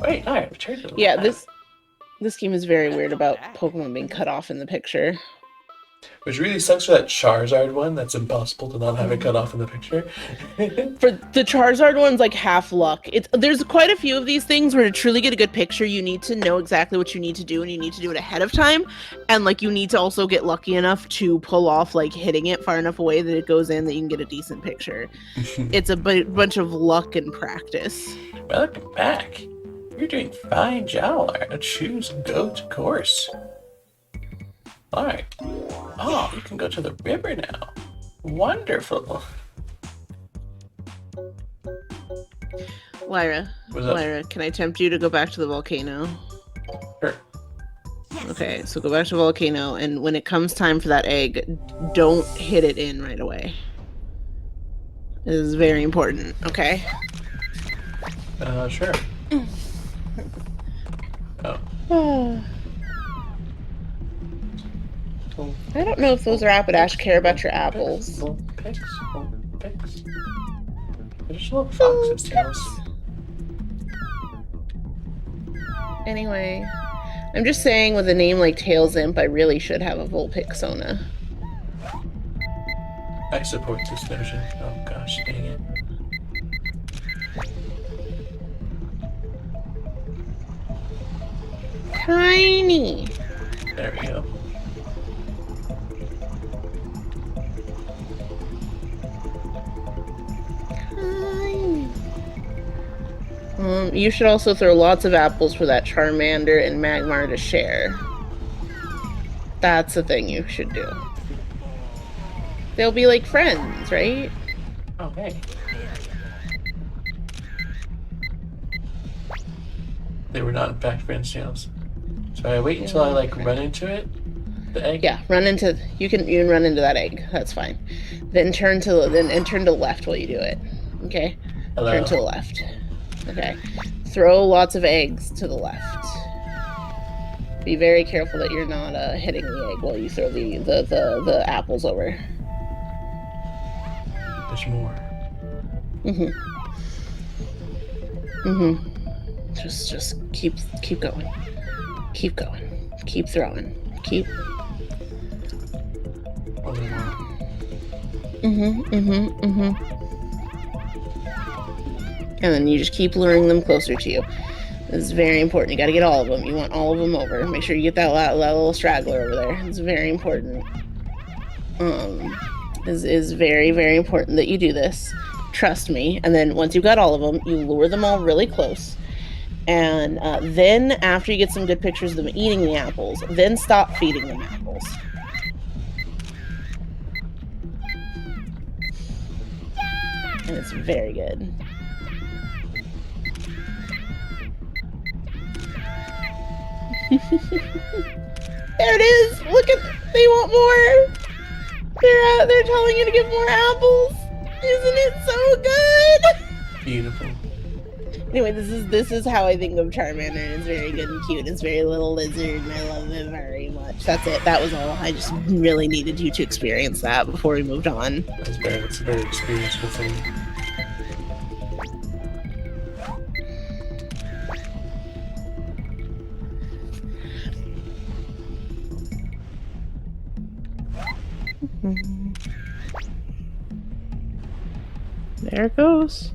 Wait, no, I returned to the Yeah, lab. this game is very weird about Pokemon being cut off in the picture. Which really sucks for that Charizard one. That's impossible to not have it cut off in the picture. For the Charizard one's like half luck. There's quite a few of these things where to truly get a good picture, you need to know exactly what you need to do and you need to do it ahead of time. And like you need to also get lucky enough to pull off like hitting it far enough away that it goes in that you can get a decent picture. It's a bunch of luck and practice. Welcome back. You're doing fine, Jowler. Now choose goat course. Alright. Oh, you can go to the river now. Wonderful. Lyra, What's up? Lyra, can I tempt you to go back to the volcano? Sure. Okay, so go back to the volcano, and when it comes time for that egg, don't hit it in right away. This is very important, okay? Sure. Oh. I don't know if those Rapidash care about your apples. Little picks. They're just little foxes' tails. Anyway, I'm just saying with a name like Tails Imp, I really should have a Vulpix. I support this notion. Oh gosh, dang it. Tiny. There we go. Tiny. You should also throw lots of apples for that Charmander and Magmar to share. That's the thing you should do. They'll be like friends, right? Oh, hey. They were not in fact friends tails. So I wait until I like run into it. The egg? Yeah, you can run into that egg. That's fine. Then turn to the left while you do it. Okay? Hello. Turn to the left. Okay. Throw lots of eggs to the left. Be very careful that you're not hitting the egg while you throw the apples over. There's more. Just keep going. Keep going. Keep throwing. Keep. One more. And then you just keep luring them closer to you. This is very important. You got to get all of them. You want all of them over. Make sure you get that little straggler over there. It's very important. Is very, very important that you do this. Trust me. And then once you've got all of them, you lure them all really close. And then after you get some good pictures of them eating the apples, then stop feeding them apples. And it's very good. There it is! Look at, they want more! They're telling you to get more apples! Isn't it so good? Beautiful. Anyway, this is how I think of Charmander. It's very good and cute. It's very little lizard, and I love it very much. That's it. That was all. I just really needed you to experience that before we moved on. That's a very experiential thing. There it goes.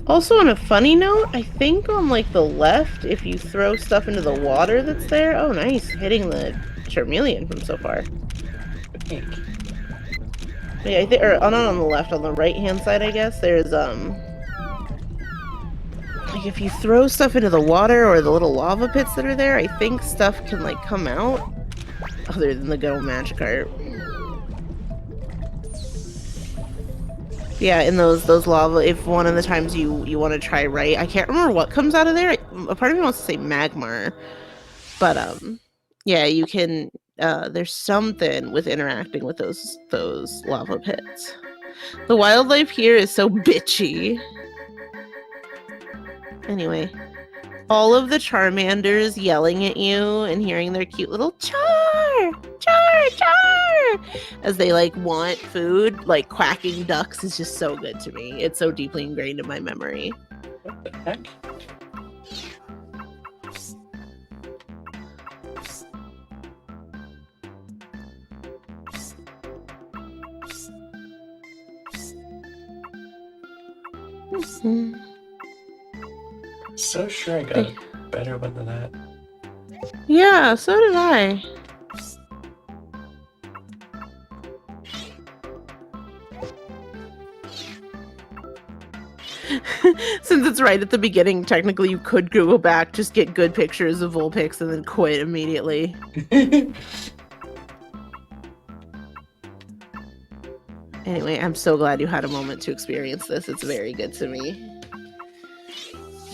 Also, on a funny note, I think on like the left, if you throw stuff into the water that's there, oh nice, hitting the Charmeleon from so far. Pink. Yeah, I think, or not on the left, on the right hand side, I guess. There's like if you throw stuff into the water or the little lava pits that are there, I think stuff can like come out. Other than the good old Magikarp. Yeah, in those lava, if one of the times you want to try right, I can't remember what comes out of there. A part of me wants to say Magmar, but yeah, you can. There's something with interacting with those lava pits. The wildlife here is so bitchy. Anyway, all of the Charmanders yelling at you and hearing their cute little char char, as they like want food. Like quacking ducks is just so good to me. It's so deeply ingrained in my memory. What the heck? So sure I got a better one than that. Yeah, so did I. Since it's right at the beginning, technically you could go back, just get good pictures of Vulpix, and then quit immediately. Anyway, I'm so glad you had a moment to experience this. It's very good to me.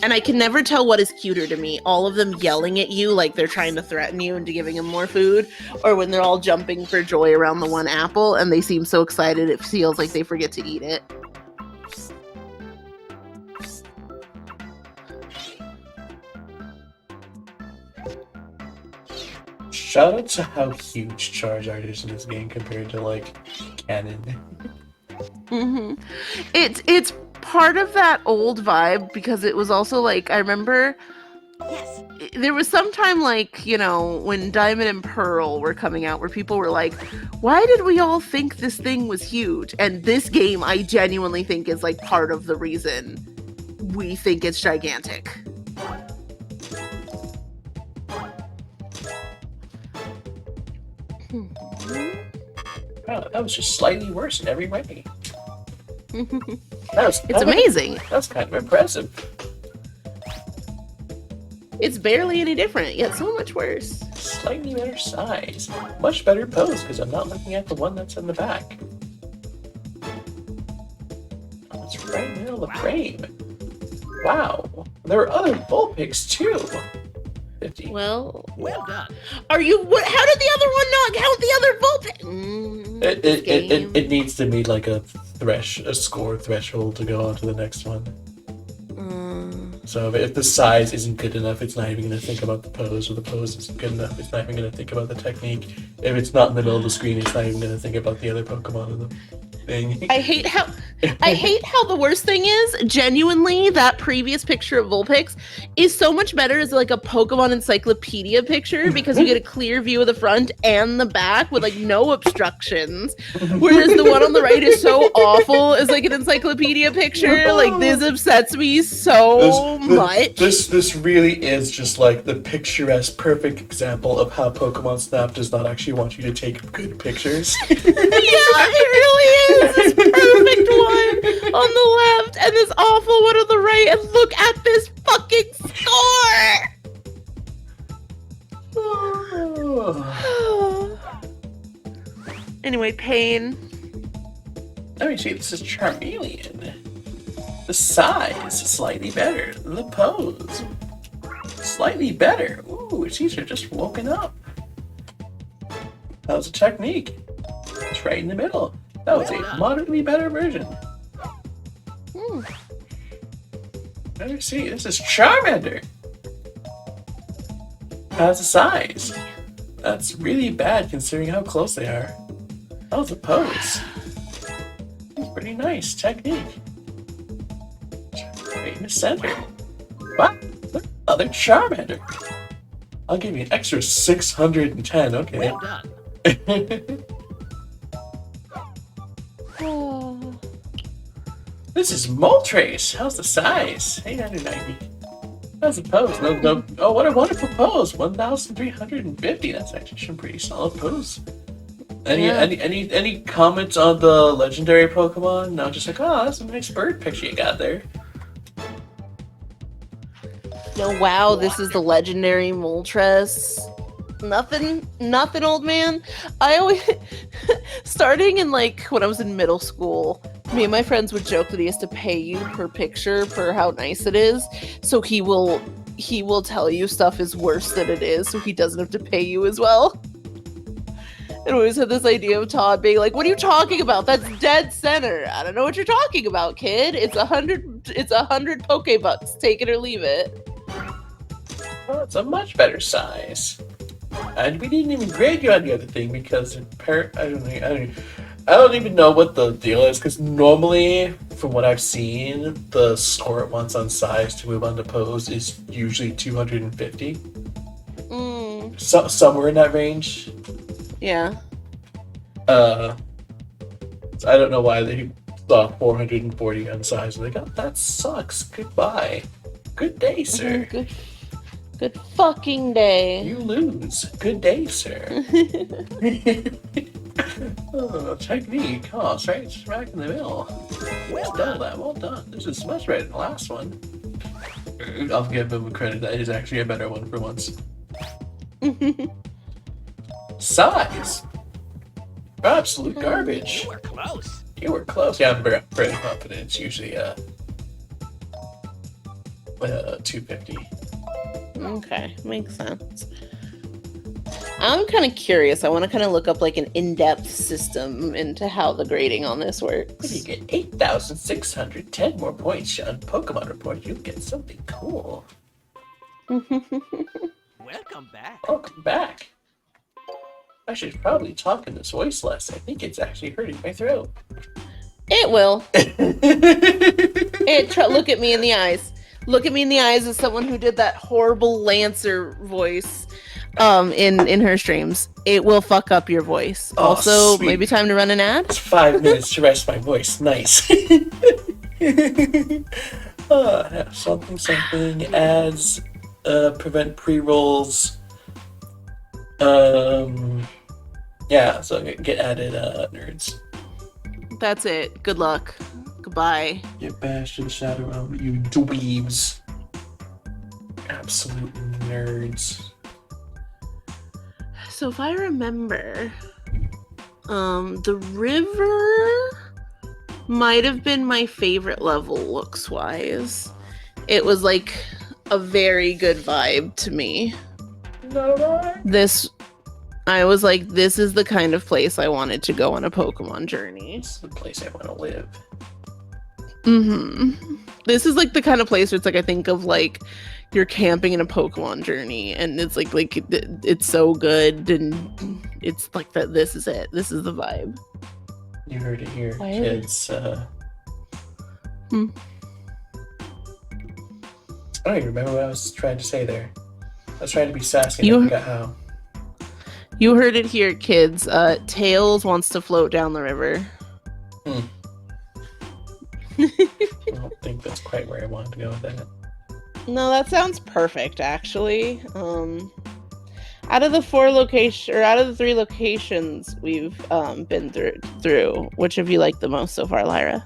And I can never tell what is cuter to me. All of them yelling at you like they're trying to threaten you into giving them more food, or when they're all jumping for joy around the one apple and they seem so excited it feels like they forget to eat it. Shout out to how huge Charizard is in this game compared to like Canon. It's part of that old vibe because it was also like I remember there was some time like, you know, when Diamond and Pearl were coming out where people were like, why did we all think this thing was huge? And this game I genuinely think is like part of the reason we think it's gigantic. Oh, that was just slightly worse in every way. It's amazing. That's kind of impressive. It's barely any different, yet so much worse. Slightly better size. Much better pose because I'm not looking at the one that's in the back. Oh, it's right in the middle of the frame. Wow. There are other Vulpix too. 50. Well done. Are you? How did the other one not count the other Vulpix? It needs to meet like a score threshold to go on to the next one. So if the size isn't good enough, it's not even going to think about the pose, or the pose isn't good enough, it's not even going to think about the technique. If it's not in the middle of the screen, it's not even going to think about the other Pokemon in the thing. I hate how the worst thing is, genuinely, that previous picture of Vulpix is so much better as like a Pokemon encyclopedia picture because you get a clear view of the front and the back with like no obstructions. Whereas the one on the right is so awful as like an encyclopedia picture. Like this upsets me so much. This really is just like the picturesque, perfect example of how Pokemon Snap does not actually want you to take good pictures. Yeah, it really is. This perfect one on the left and this awful one on the right, and look at this fucking score. Anyway, Pain. Let me see, this is Charmeleon. The size is slightly better. The pose, slightly better. Ooh, its teeth are just woken up. That was a technique. It's right in the middle. That was a moderately better version. Let me see, this is Charmander. How's the size? That's really bad considering how close they are. That was a pose. It's pretty nice technique. Right in the center. What? Another Charmander. I'll give you an extra 610. Okay. Well done. This is Moltres. How's the size? 890. How's the pose? No. Oh, what a wonderful pose. 1,350. That's actually some pretty solid pose. Any comments on the legendary Pokemon? No, just like, oh, that's a nice bird picture you got there. No, wow, this is the legendary Moltres. Nothing, old man. I always, starting in like when I was in middle school, me and my friends would joke that he has to pay you per picture for how nice it is. So he will tell you stuff is worse than it is, so he doesn't have to pay you as well. And we always had this idea of Todd being like, "What are you talking about? That's dead center. I don't know what you're talking about, kid. It's 100 Pokebucks. Take it or leave it." Well, it's a much better size. And we didn't even grade you on the other thing because I don't even know what the deal is because normally, from what I've seen, the score it wants on size to move on to pose is usually 250. So somewhere in that range. Yeah. So I don't know why they saw 440 on size. Like, oh, that sucks. Goodbye. Good day, sir. Good fucking day. You lose. Good day, sir. Oh, technique. Oh, straight smack in the middle. Well done, lad. Well done. This is much better than the last one. I'll give him credit. That is actually a better one for once. Size. Absolute garbage. You were close. You were close. Yeah, I'm very confident. It's usually 250. Okay, makes sense. I'm kind of curious. I want to kind of look up like an in-depth system into how the grading on this works. If you get 8,610 more points on Pokemon Report, you'll get something cool. Welcome back. Welcome back. I should probably talk in this voice less. I think it's actually hurting my throat. It will. Look at me in the eyes. Look at me in the eyes as someone who did that horrible Lancer voice in her streams. It will fuck up your voice. Oh, also, sweet. maybe time to run an ad? It's 5 minutes to rest my voice. Nice. Something ads, prevent pre-rolls. Yeah, so get added, nerds. That's it. Good luck. Goodbye. Get bashed in the Shadow Realm, you dweebs. Absolute nerds. So if I remember, the river might have been my favorite level looks-wise. It was like a very good vibe to me. I was like, this is the kind of place I wanted to go on a Pokemon journey. It's the place I want to live. This is like the kind of place where it's like I think of like you're camping in a Pokemon journey, and it's like it's so good, and it's like that. This is it. This is the vibe. You heard it here, kids. I don't even remember what I was trying to say there. I was trying to be sassy and I forgot how. You heard it here, kids. Tails wants to float down the river. I don't think that's quite where I wanted to go with that. No, that sounds perfect, actually. Out of the 3 locations we've been through, which have you liked the most so far, Lyra?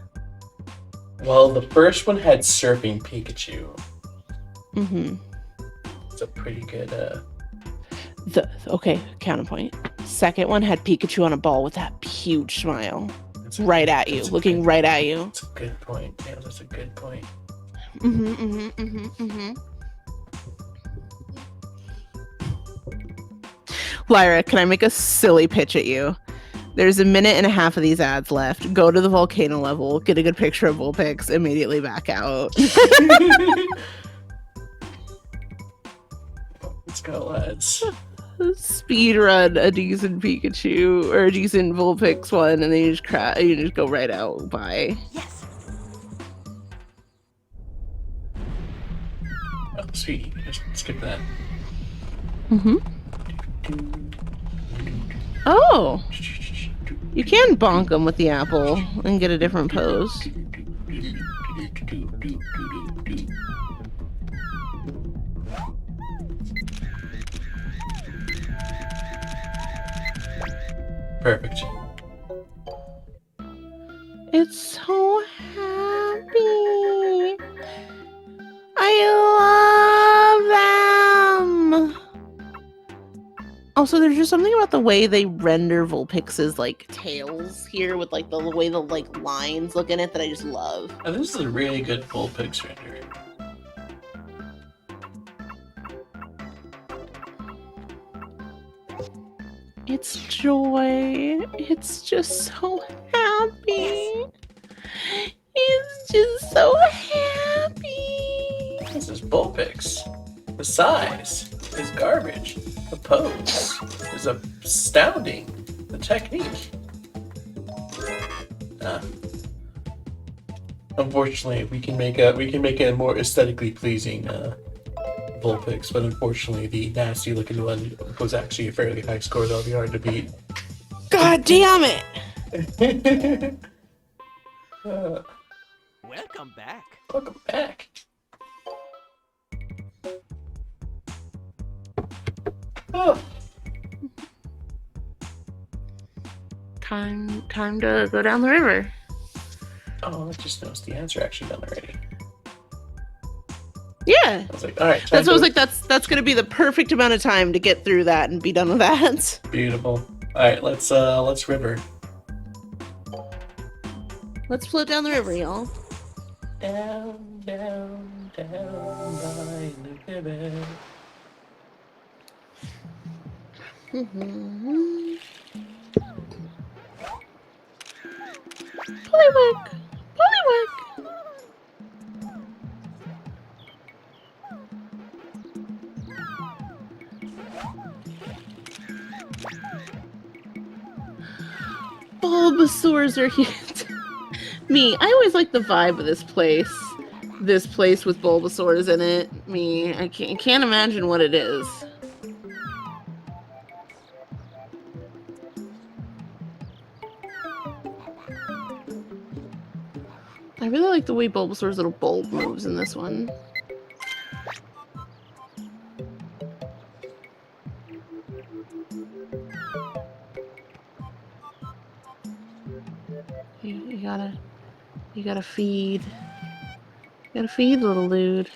Well, the first one had Surfing Pikachu. It's a pretty good, Okay, counterpoint. Second one had Pikachu on a ball with that huge smile. Right at you, looking right at you. That's a good point. Yeah, that's a good point. Lyra, can I make a silly pitch at you? There's a minute and a half of these ads left. Go to the volcano level, get a good picture of Vulpix, immediately back out. Let's go, lads. Speed run a decent Pikachu or a decent Vulpix one, and then you just go right out. Bye. Yes. Oh, sweet. Just skip that. Oh, you can bonk them with the apple and get a different pose. Perfect. It's so happy. I love them. Also, there's just something about the way they render Vulpix's like tails here with like the way the like lines look in it that I just love. Oh, this is a really good Vulpix render. It's joy. It's just so happy. It's just so happy. This is Vulpix. The size is garbage. The pose is astounding. The technique. Unfortunately, we can make a more aesthetically pleasing Vulpix, but unfortunately, the nasty looking one was actually a fairly high score that'll be hard to beat. God damn it! Welcome back. Welcome back. Oh. Time to go down the river. Oh, I just noticed the answer actually done already. Yeah. I was like, all right. That's what I was like. That's gonna be the perfect amount of time to get through that and be done with that. Beautiful. All right, let's river. Let's float down the river, y'all. Down, down, down by the river. Poliwag! Poliwag! Bulbasaurs are here. Me, I always like the vibe of this place. This place with Bulbasaurs in it. I can't imagine what it is. I really like the way Bulbasaur's little bulb moves in this one. You gotta feed. You gotta feed, little dude.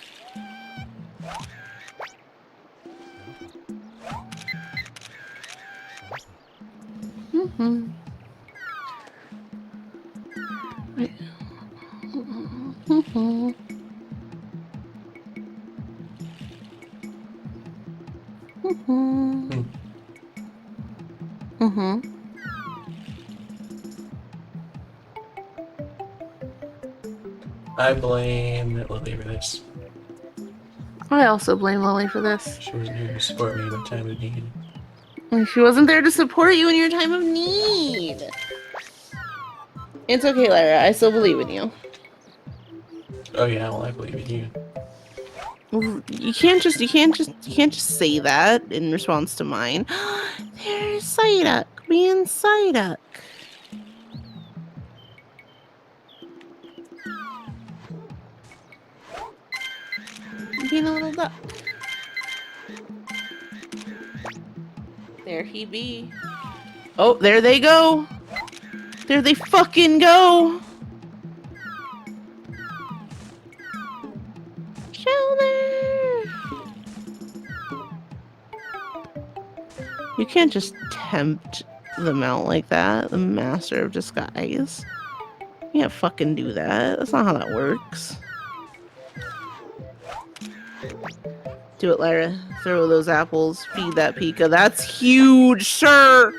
I blame Lily for this. I also blame Lily for this. She wasn't here to support me in my time of need. And she wasn't there to support you in your time of need. It's okay, Lyra. I still believe in you. Oh yeah, well I believe in you. You can't just say that in response to mine. There's Psyduck being Psyduck. Being a little duck. There he be. Oh, there they go. There they fucking go. Shelter. You can't just tempt them out like that. The master of disguise. You can't fucking do that. That's not how that works. Do it, Lyra. Throw those apples. Feed that Pika. That's huge, sir!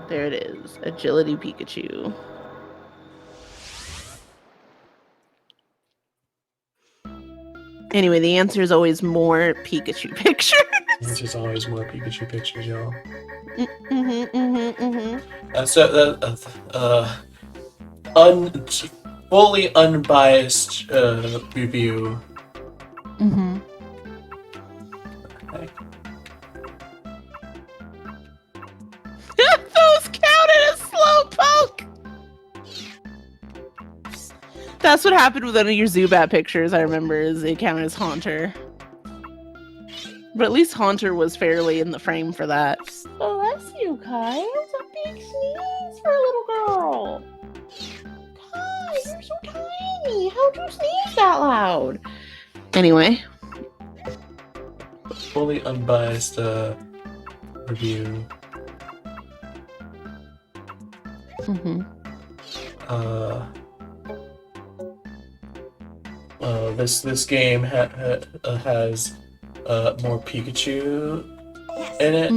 There it is. Agility Pikachu. Anyway, the answer is always more Pikachu pictures. There's just always more Pikachu pictures, y'all. Fully unbiased review. Okay. Those counted as Slowpoke! That's what happened with one of your Zubat pictures, I remember, is it counted as Haunter. But at least Haunter was fairly in the frame for that. Bless you, Kai. It's a big sneeze for a little girl. Kai, you're so tiny. How'd you sneeze that loud? Anyway. Fully unbiased review. This game has more Pikachu in it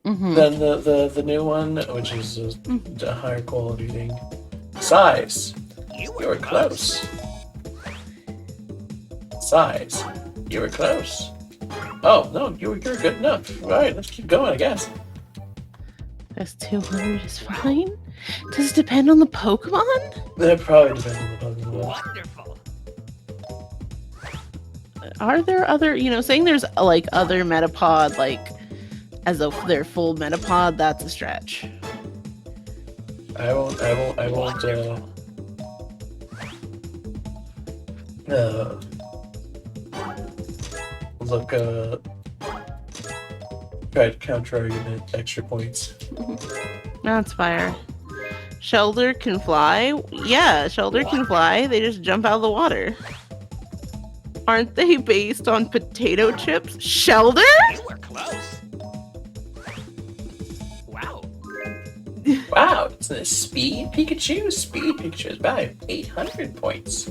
than the new one, which is a higher quality thing. Size. You were close. Size. You were close. Oh, no, you're good enough. Alright, let's keep going, I guess. That's 200 is fine. Does it depend on the Pokemon? That probably depends on the Pokemon. Wonderful. Are there other, saying there's like other Metapod, like as a their full Metapod, that's a stretch. I won't, look, try to counter argument extra points. That's fire. Shelder can fly? Yeah, Shelder can fly. They just jump out of the water. Aren't they based on potato chips? Shelder? You were close. Wow. Wow, it's the speed Pikachu. Speed Pikachu is about 800 points.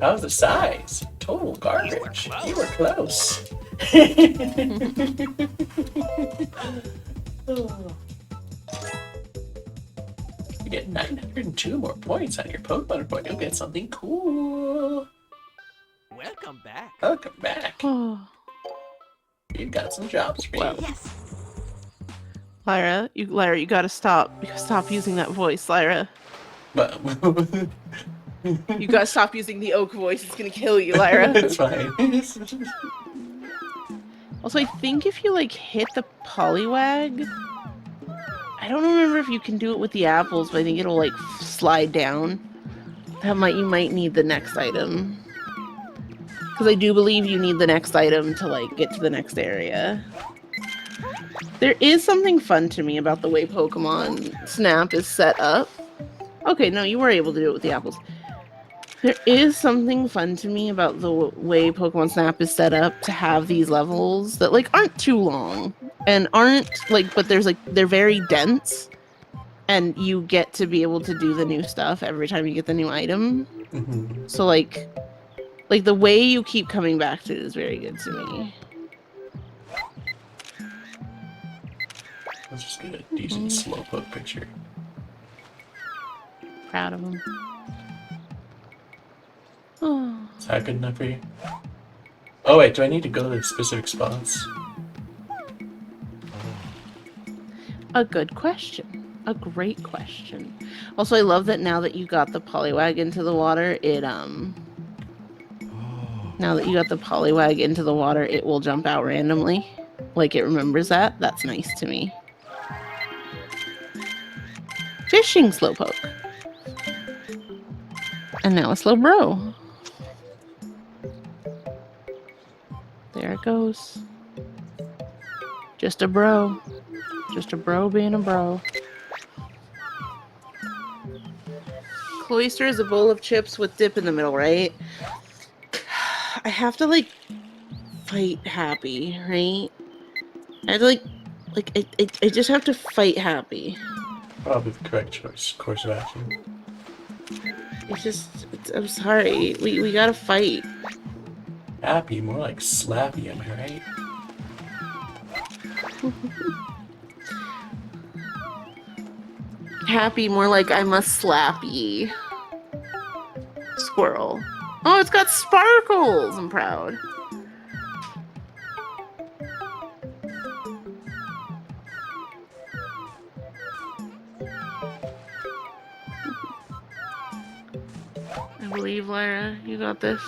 How's the size? Total garbage. You were close. You get 902 more points on your Pokemon report. You'll get something cool. Welcome back. Welcome back. Oh. You've got some jobs for you. Well. Yes. Lyra, you gotta stop. You gotta stop using that voice, Lyra. But You gotta stop using the oak voice. It's gonna kill you, Lyra. it's fine. Also, I think if you hit the Poliwag, I don't remember if you can do it with the apples, but I think it'll slide down. You might need the next item. Because I do believe you need the next item to get to the next area. There is something fun to me about the way Pokemon Snap is set up. Okay, no, you were able to do it with the apples. There is something fun to me about the way Pokemon Snap is set up to have these levels that aren't too long and aren't but they're very dense, and you get to be able to do the new stuff every time you get the new item. Mm-hmm. So the way you keep coming back to it is very good to me. Let's just get a decent Slowpoke picture. Proud of him. Oh. Is that good enough for you? Oh wait, do I need to go to the specific spots? A good question. A great question. Also, I love that now that you got the Poliwag into the water, now that you got the Poliwag into the water, it will jump out randomly. It remembers that. That's nice to me. Fishing Slowpoke. And now a Slowbro. There it goes. Just a bro. Just a bro being a bro. Cloyster is a bowl of chips with dip in the middle, right? I have to fight Happy, right? I have to I just have to fight Happy. Probably the correct choice, course of action. I'm sorry. We gotta fight. Happy, more like slappy, am I right? Happy, more like I must slap ye. Squirrel. Oh, it's got sparkles! I'm proud. I believe, Lyra, you got this.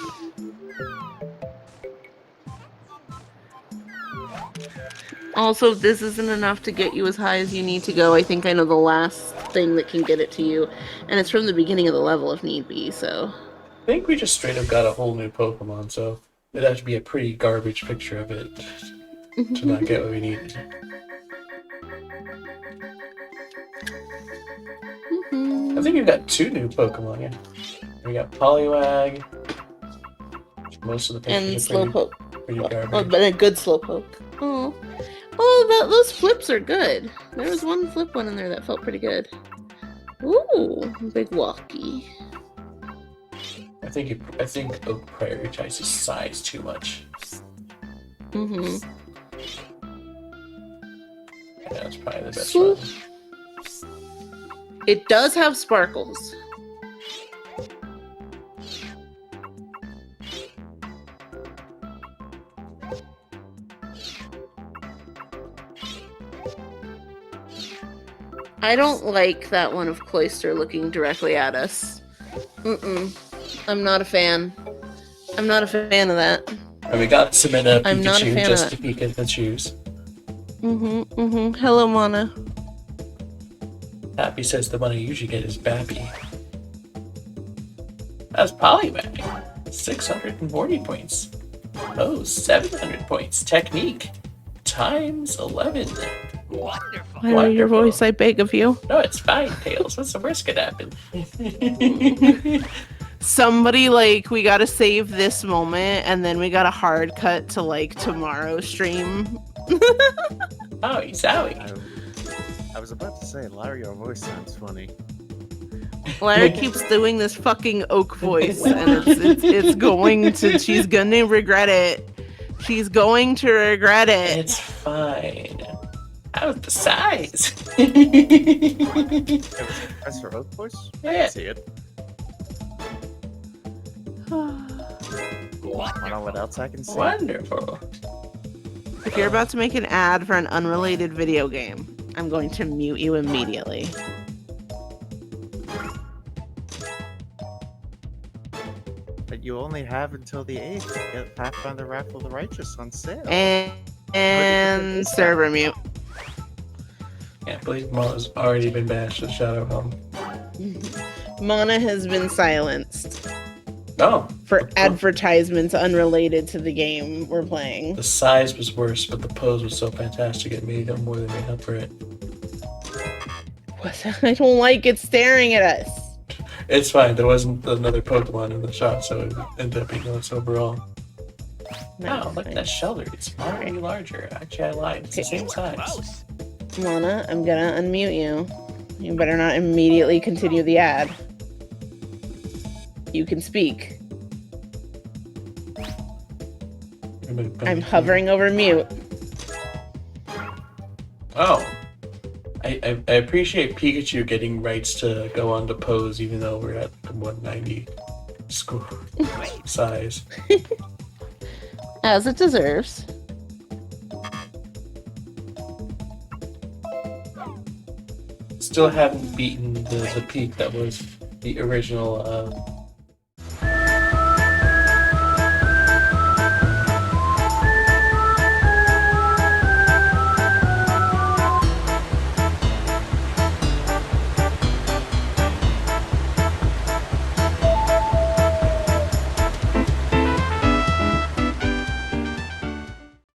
Also, if this isn't enough to get you as high as you need to go, I think I know the last thing that can get it to you. And it's from the beginning of the level if need be, so. I think we just straight up got a whole new Pokemon, so it'd have to be a pretty garbage picture of it to not get what we needed. I think we've got 2 new Pokemon, yeah. We got Poliwag. Most of the pictures and are Slowpoke. pretty garbage. Oh, but a good Slowpoke. Oh, those flips are good. There was one flip one in there that felt pretty good. Ooh, big walkie. I think Oak prioritizes size too much. Mm-hmm. Yeah, that's probably the best one. It does have sparkles. I don't like that one of Cloister looking directly at us. I'm not a fan. I'm not a fan of that. And we got to submit a I'm not a Pikachu fan just of to peek at the shoes. Hello, Mana. Happy says the one I usually get is Bappy. That's Poliwag. 640 points. Oh, 700 points. Technique. Times 11. Wonderful. Lower your voice, I beg of you. No, it's fine, Tails. What's the worst could happen? Somebody, like, we gotta save this moment, and then we got a hard cut to, like, tomorrow's stream. Oh, Zowie. I was about to say, Larry, your voice sounds funny. Lara keeps doing this fucking oak voice, and it's going to. She's gonna regret it. She's going to regret it. It's fine. How's the size? It was Professor Oak voice? I Yeah. can see it. I don't know what else I can see. Wonderful. If you're about to make an ad for an unrelated video game, I'm going to mute you immediately. But you only have until the 8th to get Pathfinder Wrath of the Righteous on sale. And server mute. Can't believe Mola's already been bashed with Shadow Helm. Mana has been silenced Oh, for advertisements unrelated to the game we're playing. the size was worse, but the pose was so fantastic it made up more than made up for it. I don't like it staring at us. It's fine. There wasn't another Pokemon in the shot, so it ended up being less overall. Wow, look at that shoulder. It's already larger. Actually, I lied. It's the same size. Close. Mana, I'm gonna unmute you. You better not immediately continue the ad. You can speak. I'm hovering over mute. Oh. I appreciate Pikachu getting rights to go on to pose even though we're at the 190 score size. As it deserves. Still haven't beaten the peak that was the original